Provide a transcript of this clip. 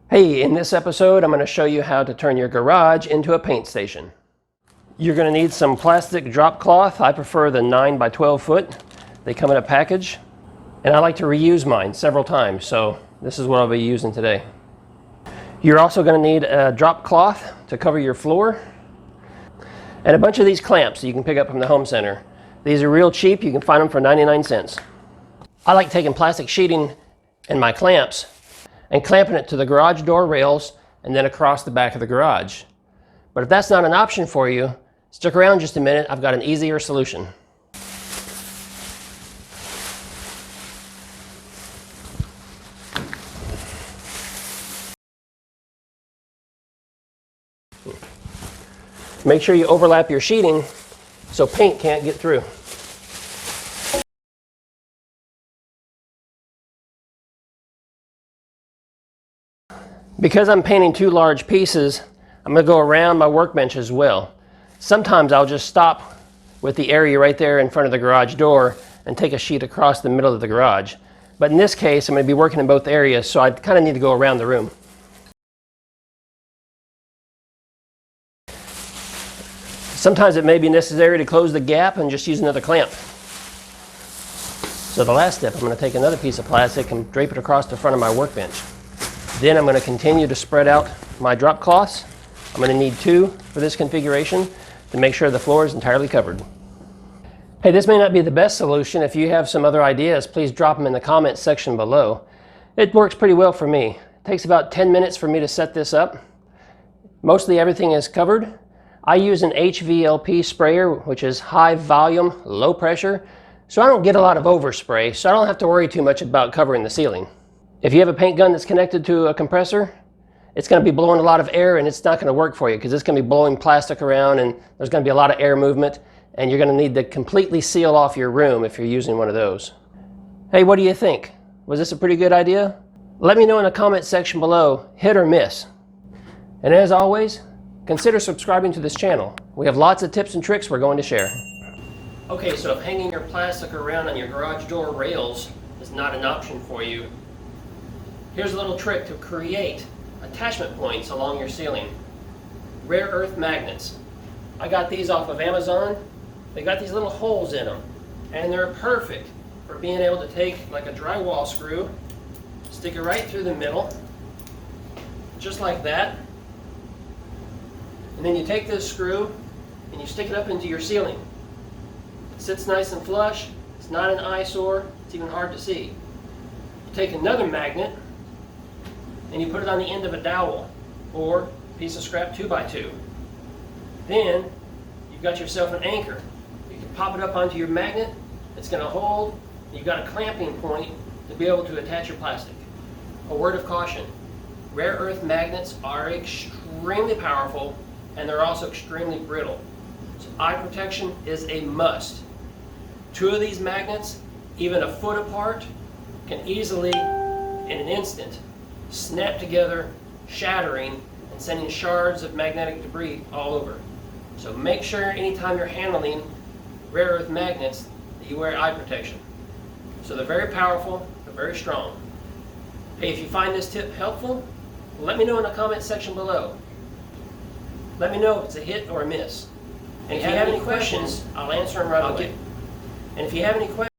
Hey, in this episode, I'm going to show you how to turn your garage into a paint station. You're going to need some plastic drop cloth. I prefer the 9 by 12 foot. They come in a package, and I like to reuse mine several times, so this is what I'll be using today. You're also going to need a drop cloth to cover your floor, and a bunch of these clamps that you can pick up from the home center. These are real cheap. You can find them for 99 cents. I like taking plastic sheeting and my clamps and clamping it to the garage door rails and then across the back of the garage. But if that's not an option for you, stick around just a minute. I've got an easier solution. Make sure you overlap your sheeting so paint can't get through. Because I'm painting two large pieces, I'm going to go around my workbench as well. Sometimes I'll just stop with the area right there in front of the garage door and take a sheet across the middle of the garage. But in this case, I'm going to be working in both areas, so I kind of need to go around the room. Sometimes it may be necessary to close the gap and just use another clamp. So the last step, I'm going to take another piece of plastic and drape it across the front of my workbench. Then I'm going to continue to spread out my drop cloths. I'm going to need 2 for this configuration to make sure the floor is entirely covered. Hey, this may not be the best solution. If you have some other ideas, please drop them in the comments section below. It works pretty well for me. It takes about 10 minutes for me to set this up. Mostly everything is covered. I use an HVLP sprayer, which is high volume, low pressure, so I don't get a lot of overspray, so I don't have to worry too much about covering the ceiling. If you have a paint gun that's connected to a compressor, it's going to be blowing a lot of air and it's not going to work for you because it's going to be blowing plastic around and there's going to be a lot of air movement and you're going to need to completely seal off your room if you're using one of those. Hey, what do you think? Was this a pretty good idea? Let me know in the comment section below, hit or miss. And as always, consider subscribing to this channel. We have lots of tips and tricks we're going to share. Okay, so if hanging your plastic around on your garage door rails is not an option for you, here's a little trick to create attachment points along your ceiling. Rare earth magnets. I got these off of Amazon. They got these little holes in them, and they're perfect for being able to take like a drywall screw, stick it right through the middle, just like that. And then you take this screw and you stick it up into your ceiling. It sits nice and flush. It's not an eyesore. It's even hard to see. You take another magnet and you put it on the end of a dowel or a piece of scrap 2x2. Then you've got yourself an anchor. You can pop it up onto your magnet. It's going to hold. You've got a clamping point to be able to attach your plastic. A word of caution: rare earth magnets are extremely powerful and they're also extremely brittle. So eye protection is a must. 2 of these magnets, even a foot apart, can easily, in an instant, snap together, shattering and sending shards of magnetic debris all over. So make sure anytime you're handling rare earth magnets that you wear eye protection. So they're very powerful, they're very strong. Hey, if you find this tip helpful, let me know in the comment section below. Let me know if it's a hit or a miss. And if you have any questions, I'll answer them right away. And if you have any questions,